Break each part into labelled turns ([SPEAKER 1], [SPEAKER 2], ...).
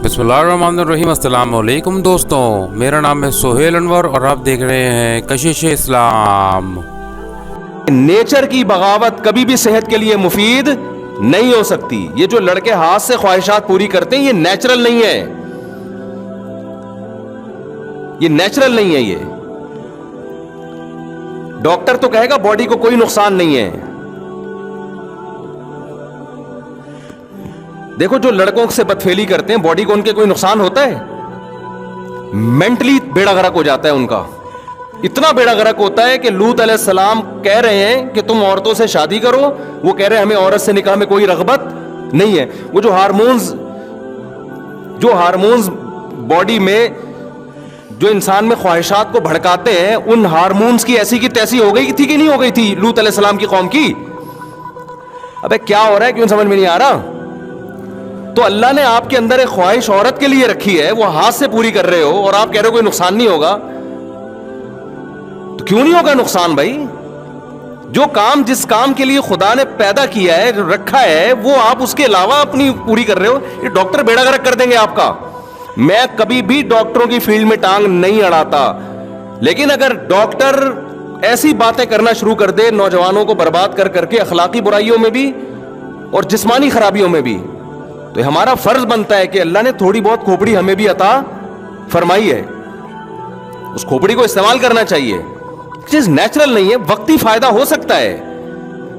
[SPEAKER 1] बिस्मिल्लाहिर्रहमानिर्रहीम। अस्सलाम वालेकुम दोस्तों, मेरा नाम है सोहेल अनवर और आप देख रहे हैं कशिश इस्लाम।
[SPEAKER 2] नेचर की बगावत कभी भी सेहत के लिए मुफीद नहीं हो सकती। ये जो लड़के हाथ से ख्वाहिशात पूरी करते हैं ये नेचुरल नहीं है, ये नेचुरल नहीं है। ये डॉक्टर तो कहेगा बॉडी को कोई नुकसान नहीं है। देखो जो लड़कों से बदफेली करते हैं बॉडी को उनके कोई नुकसान होता है? मेंटली बेड़ा गर्क हो जाता है उनका। इतना बेड़ा गर्क होता है कि लूत अलैहिस्सलाम कह रहे हैं कि तुम औरतों से शादी करो, वो कह रहे हैं हमें औरत से निकाह में कोई रगबत नहीं है। वो जो हार्मोन्स बॉडी में जो इंसान में ख्वाहिशात को भड़काते हैं, उन हार्मोन्स की ऐसी की तैसी हो गई थी कि नहीं हो गई थी लूत अलैहिस्सलाम की कौम की? अबे क्या हो रहा है, क्यों समझ में नहीं आ रहा? तो अल्लाह ने आपके अंदर एक ख्वाहिश औरत के लिए रखी है, वो हाथ से पूरी कर रहे हो और आप कह रहे हो कोई नुकसान नहीं होगा। तो क्यों नहीं होगा नुकसान भाई? जो काम जिस काम के लिए खुदा ने पैदा किया है, रखा है, वो आप उसके अलावा अपनी पूरी कर रहे हो। ये डॉक्टर बेड़ा गर्क कर देंगे आपका। मैं कभी भी डॉक्टरों की फील्ड में टांग नहीं अड़ाता, लेकिन अगर डॉक्टर ऐसी बातें करना शुरू कर दे नौजवानों को बर्बाद कर करके, अखलाकी बुराइयों में भी और जिस्मानी खराबियों में भी, तो हमारा फर्ज बनता है कि अल्लाह ने थोड़ी बहुत खोपड़ी हमें भी अता फरमाई है, उस खोपड़ी को इस्तेमाल करना चाहिए। चीज नेचुरल नहीं है, वक्ती फायदा हो सकता है।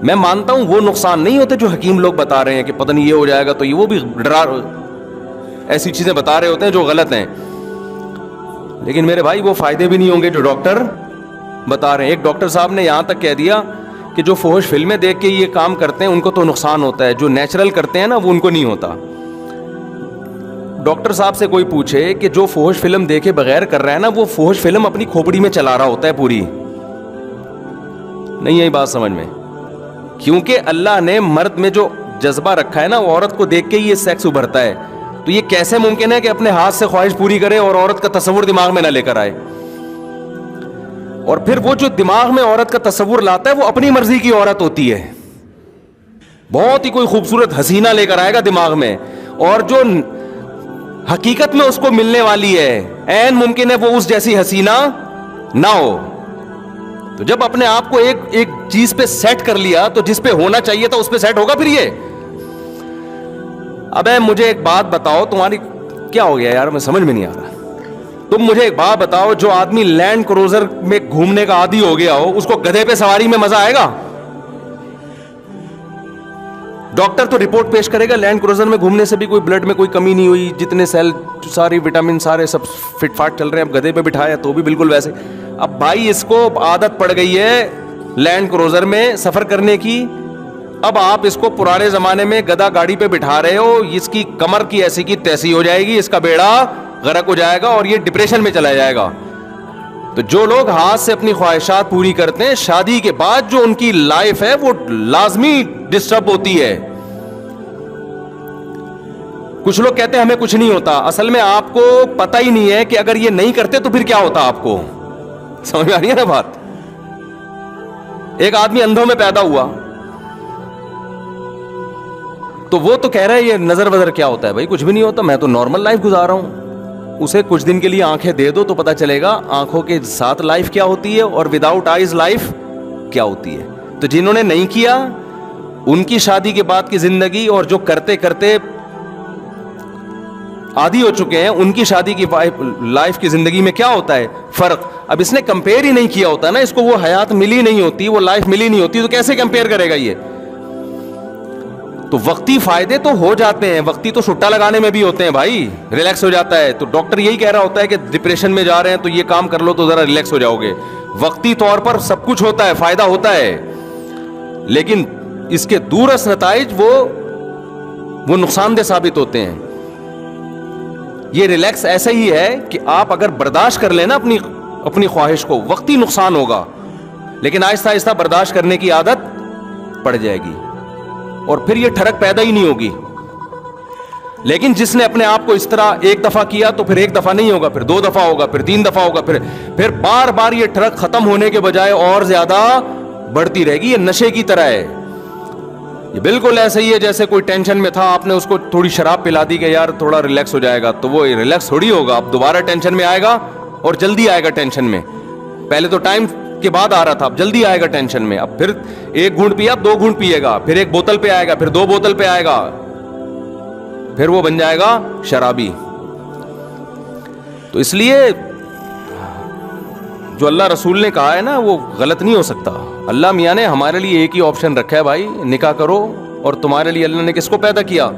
[SPEAKER 2] मैं मानता हूं वो नुकसान नहीं होते जो हकीम लोग बता रहे हैं कि पता नहीं ये हो जाएगा, तो ये वो भी डरा ऐसी चीजें बता रहे होते हैं जो गलत हैं। लेकिन मेरे भाई वो फायदे भी नहीं होंगे जो डॉक्टर बता रहे हैं। एक डॉक्टर साहब ने यहां तक कह दिया कि जो फोहश फिल्में देख के ये काम करते हैं उनको तो नुकसान होता है, जो नेचुरल करते हैं ना वो उनको नहीं होता। डॉक्टर साहब से कोई पूछे कि जो फोहश फिल्म देखे बगैर कर रहा है ना, वो फोहश फिल्म अपनी खोपड़ी में चला रहा होता है पूरी। नहीं यही बात समझ में? क्योंकि अल्लाह ने मर्द में जो जज्बा रखा है ना, वो औरत को देख के ही ये सेक्स उभरता है। तो ये कैसे मुमकिन है कि अपने हाथ से ख्वाहिश पूरी करे और औरत का तस्वुर दिमाग में ना लेकर आए? और फिर वो जो दिमाग में औरत का तस्वुर लाता है वो अपनी मर्जी की औरत होती है। बहुत ही कोई खूबसूरत हसीना लेकर आएगा दिमाग में, और जो हकीकत में उसको मिलने वाली है ऐन मुमकिन है वो उस जैसी हसीना ना हो। तो जब अपने आप को एक चीज पे सेट कर लिया तो जिस पे होना चाहिए था उस पे सेट होगा फिर ये। अबे मुझे एक बात बताओ, तुम्हारी क्या हो गया यार, मैं समझ में नहीं आ रहा। तुम मुझे एक बात बताओ, जो आदमी लैंड क्रूजर में घूमने का आदी हो गया हो, उसको गधे पे सवारी में मजा आएगा? डॉक्टर तो रिपोर्ट पेश करेगा लैंड क्रूजर में घूमने से भी कोई ब्लड में कोई कमी नहीं हुई, जितने सेल सारी विटामिन सारे सब फिट फाट चल रहे हैं। अब गधे पे बिठाया तो भी बिल्कुल वैसे। अब भाई इसको आदत पड़ गई है लैंड क्रूजर में सफर करने की। अब आप इसको पुराने जमाने में गधा गाड़ी पे बिठा रहे हो, इसकी कमर की ऐसी की तैसी हो जाएगी, इसका बेड़ा गर्क हो जाएगा और ये डिप्रेशन में चला जाएगा। तो जो लोग हाथ से अपनी ख्वाहिशात पूरी करते हैं, शादी के बाद जो उनकी लाइफ है वो लाजमी डिस्टर्ब होती है। कुछ लोग कहते हैं हमें कुछ नहीं होता, असल में आपको पता ही नहीं है कि अगर ये नहीं करते तो फिर क्या होता आपको। समझ में आ रही है ना बात? एक आदमी अंधों में पैदा हुआ तो वो तो कह रहा है ये नजर वजर क्या होता है? भाई कुछ भी नहीं होता, मैं तो नॉर्मल लाइफ गुजार रहा हूं। उसे कुछ दिन के लिए आंखें दे दो तो पता चलेगा आंखों के साथ लाइफ क्या होती है और विदाउट आईज लाइफ क्या होती है। तो जिन्होंने नहीं किया उनकी शादी के बाद की जिंदगी, और जो करते करते आदी हो चुके हैं उनकी शादी की लाइफ की जिंदगी में क्या होता है फर्क। अब इसने कंपेयर ही नहीं किया होता ना, इसको वो हयात मिली नहीं होती, वो लाइफ मिली नहीं होती, तो कैसे कंपेयर करेगा ये? तो वक्ती फायदे तो हो जाते हैं, वक्ती तो सुट्टा लगाने में भी होते हैं भाई, रिलैक्स हो जाता है। तो डॉक्टर यही कह रहा होता है कि डिप्रेशन में जा रहे हैं तो ये काम कर लो तो जरा रिलैक्स हो जाओगे। वक्ती तौर पर सब कुछ होता है, फायदा होता है, लेकिन इसके दूरस नताइज वो नुकसानदेह साबित होते हैं। ये रिलैक्स ऐसा ही है कि आप अगर बर्दाश्त कर लेना अपनी ख्वाहिश को, वक्ती नुकसान होगा, लेकिन आहिस्ता आहिस्ता बर्दाश्त करने की आदत पड़ जाएगी और फिर ये ठरक पैदा ही नहीं होगी। लेकिन जिसने अपने आप को इस तरह एक दफा किया तो फिर एक दफा नहीं होगा, फिर 2 दफा होगा, फिर 3 दफा होगा, फिर बार बार ये ठरक खत्म होने के बजाय और ज्यादा बढ़ती रहेगी। ये नशे की तरह है। یہ بالکل ایسے ہی ہے جیسے کوئی ٹینشن میں تھا, آپ نے اس کو تھوڑی شراب پلا دی کہ یار تھوڑا ریلیکس ہو جائے گا, تو وہ ریلیکس تھوڑی ہوگا, اب دوبارہ ٹینشن میں آئے گا اور جلدی آئے گا ٹینشن میں. پہلے تو ٹائم کے بعد آ رہا تھا, اب جلدی آئے گا ٹینشن میں. اب پھر ایک گھونٹ پیا, 2 گھونٹ پیے گا, پھر 1 بوتل پہ آئے گا, پھر 2 بوتل پہ آئے گا, پھر وہ بن جائے گا شرابی. تو اس لیے جو اللہ رسول نے کہا ہے نا وہ غلط نہیں ہو سکتا. اللہ میاں نے ہمارے لیے ایک ہی آپشن رکھا ہے بھائی, نکاح کرو. اور تمہارے لیے اللہ نے کس کو پیدا کیا؟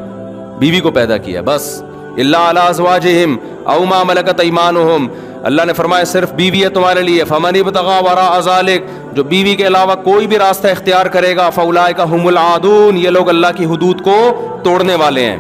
[SPEAKER 2] بیوی کو پیدا کیا بس. الا علی ازواجہم او ما ملکت ایمانہم, اللہ نے فرمایا صرف بیوی ہے تمہارے لیے. فمن ابتغى وراء ذلک, جو بیوی کے علاوہ کوئی بھی راستہ اختیار کرے گا, فاولئک ھم العادون, یہ لوگ اللہ کی حدود کو توڑنے والے ہیں.